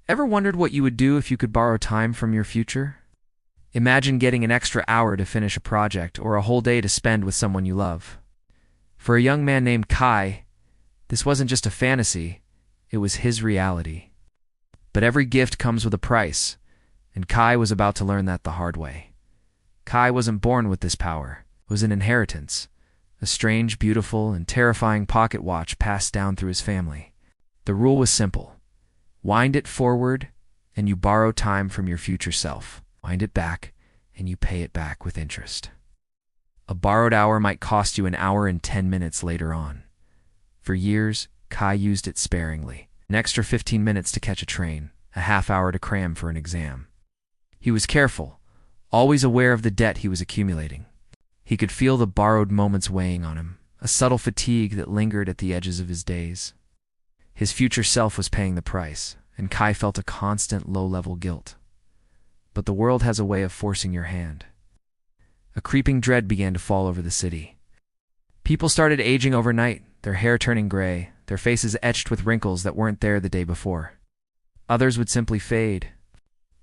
Ever wondered what you would do if you could borrow time from your future? Imagine getting an extra hour to finish a project or a whole day to spend with someone you love. For a young man named Kai, this wasn't just a fantasy, it was his reality. But every gift comes with a price, and Kai was about to learn that the hard way. Kai wasn't born with this power. It was an inheritance, a strange, beautiful, and terrifying pocket watch passed down through his family. The rule was simple. Wind it forward, and you borrow time from your future self. Wind it back, and you pay it back with interest. A borrowed hour might cost you an hour and 10 minutes later on. For years, Kai used it sparingly. An extra 15 minutes to catch a train, a half hour to cram for an exam. He was careful, always aware of the debt he was accumulating. He could feel the borrowed moments weighing on him, a subtle fatigue that lingered at the edges of his days. His future self was paying the price, and Kai felt a constant low-level guilt. But the world has a way of forcing your hand. A creeping dread began to fall over the city. People started aging overnight, their hair turning gray, their faces etched with wrinkles that weren't there the day before. Others would simply fade.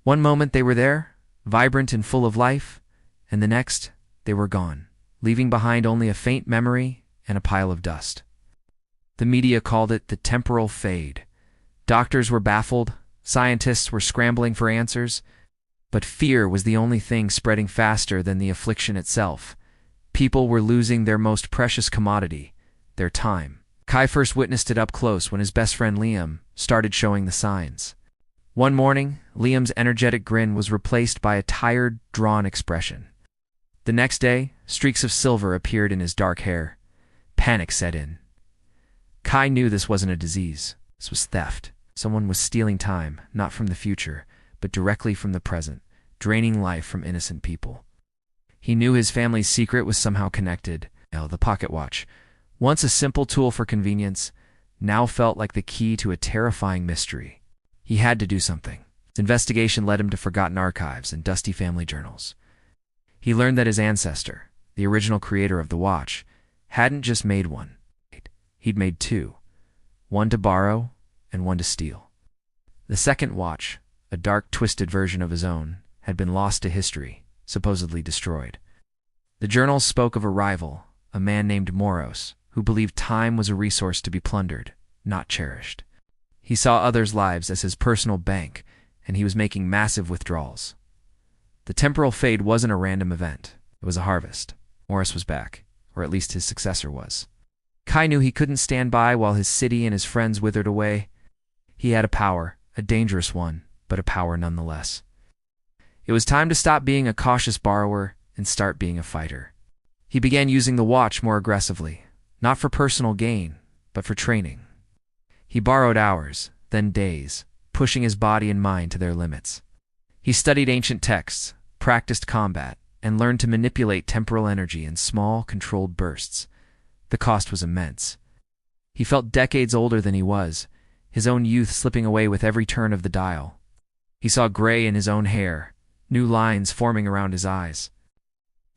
One moment they were there, vibrant and full of life, and the next, they were gone, leaving behind only a faint memory and a pile of dust. The media called it the temporal fade. Doctors were baffled, scientists were scrambling for answers, but fear was the only thing spreading faster than the affliction itself. People were losing their most precious commodity, their time. Kai first witnessed it up close when his best friend Liam started showing the signs. One morning, Liam's energetic grin was replaced by a tired, drawn expression. The next day, streaks of silver appeared in his dark hair. Panic set in. Kai knew this wasn't a disease. This was theft. Someone was stealing time, not from the future, but directly from the present, draining life from innocent people. He knew his family's secret was somehow connected. The pocket watch, once a simple tool for convenience, now felt like the key to a terrifying mystery. He had to do something. His investigation led him to forgotten archives and dusty family journals. He learned that his ancestor, the original creator of the watch, hadn't just made one. He'd made two, one to borrow and one to steal. The second watch, a dark, twisted version of his own, had been lost to history, supposedly destroyed. The journals spoke of a rival, a man named Moros, who believed time was a resource to be plundered, not cherished. He saw others' lives as his personal bank, and he was making massive withdrawals. The temporal fade wasn't a random event. It was a harvest. Moros was back, or at least his successor was. Kai knew he couldn't stand by while his city and his friends withered away. He had a power, a dangerous one, but a power nonetheless. It was time to stop being a cautious borrower and start being a fighter. He began using the watch more aggressively, not for personal gain, but for training. He borrowed hours, then days, pushing his body and mind to their limits. He studied ancient texts, practiced combat, and learned to manipulate temporal energy in small, controlled bursts. The cost was immense. He felt decades older than he was, his own youth slipping away with every turn of the dial. He saw gray in his own hair, new lines forming around his eyes.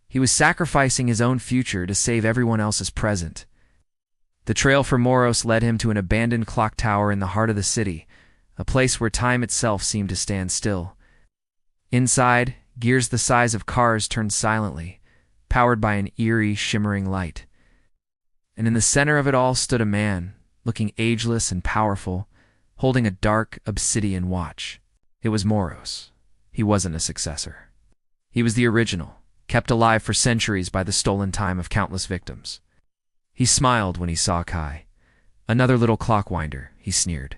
He was sacrificing his own future to save everyone else's present. The trail for Moros led him to an abandoned clock tower in the heart of the city, a place where time itself seemed to stand still. Inside, gears the size of cars turned silently, powered by an eerie, shimmering light. And in the center of it all stood a man, looking ageless and powerful, holding a dark, obsidian watch. It was Moros. He wasn't a successor. He was the original, kept alive for centuries by the stolen time of countless victims. He smiled when he saw Kai. "Another little clockwinder," he sneered.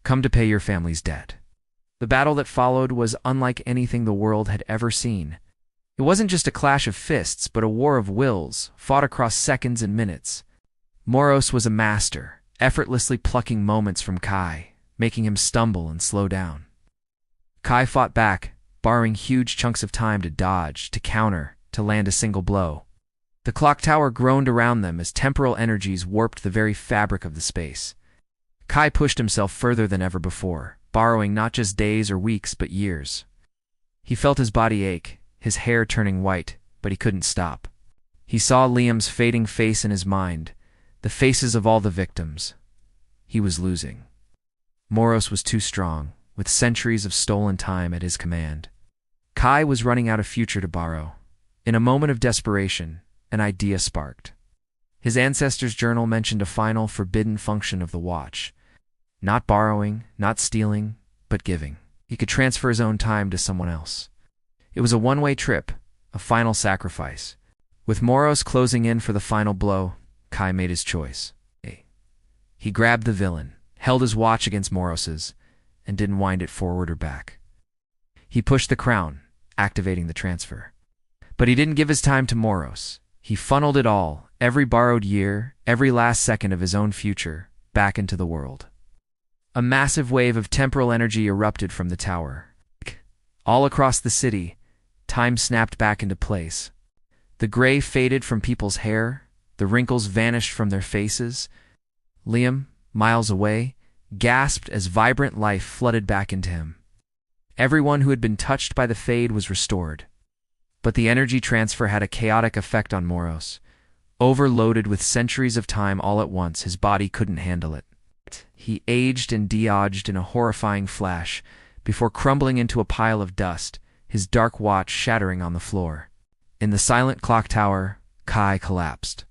"Come to pay your family's debt." The battle that followed was unlike anything the world had ever seen. It wasn't just a clash of fists, but a war of wills, fought across seconds and minutes. Moros was a master, effortlessly plucking moments from Kai, making him stumble and slow down. Kai fought back, borrowing huge chunks of time to dodge, to counter, to land a single blow. The clock tower groaned around them as temporal energies warped the very fabric of the space. Kai pushed himself further than ever before, borrowing not just days or weeks, but years. He felt his body ache, his hair turning white, but he couldn't stop. He saw Liam's fading face in his mind, the faces of all the victims. He was losing. Moros was too strong, with centuries of stolen time at his command. Kai was running out of future to borrow. In a moment of desperation, an idea sparked. His ancestors' journal mentioned a final forbidden function of the watch. Not borrowing, not stealing, but giving. He could transfer his own time to someone else. It was a one-way trip, a final sacrifice. With Moros closing in for the final blow, Kai made his choice. He grabbed the villain, held his watch against Moros's, and didn't wind it forward or back. He pushed the crown, activating the transfer. But he didn't give his time to Moros. He funneled it all, every borrowed year, every last second of his own future, back into the world. A massive wave of temporal energy erupted from the tower. All across the city, time snapped back into place. The gray faded from people's hair, the wrinkles vanished from their faces. Liam, miles away, gasped as vibrant life flooded back into him. Everyone who had been touched by the fade was restored. But the energy transfer had a chaotic effect on Moros. Overloaded with centuries of time all at once, his body couldn't handle it. He aged and de-aged in a horrifying flash, before crumbling into a pile of dust, his dark watch shattering on the floor. In the silent clock tower, Kai collapsed.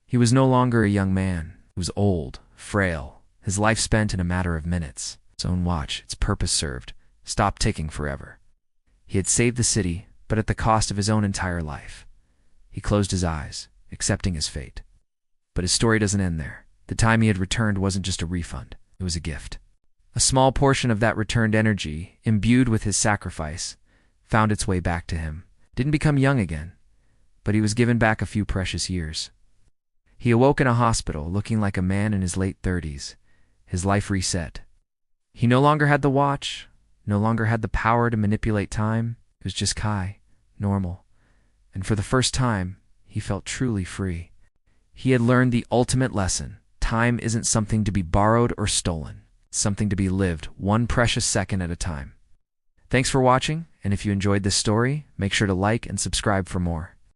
He was no longer a young man. He was old, frail, his life spent in a matter of minutes. His own watch, its purpose served, stopped ticking forever. He had saved the city, but at the cost of his own entire life. He closed his eyes, accepting his fate. But his story doesn't end there. The time he had returned wasn't just a refund, it was a gift. A small portion of that returned energy, imbued with his sacrifice, found its way back to him. Didn't become young again, but he was given back a few precious years. He awoke in a hospital, looking like a man in his late 30s. His life reset. He no longer had the watch, no longer had the power to manipulate time. It was just Kai, normal. And for the first time, he felt truly free. He had learned the ultimate lesson. Time isn't something to be borrowed or stolen. It's something to be lived, one precious second at a time. Thanks for watching, and if you enjoyed this story, make sure to like and subscribe for more.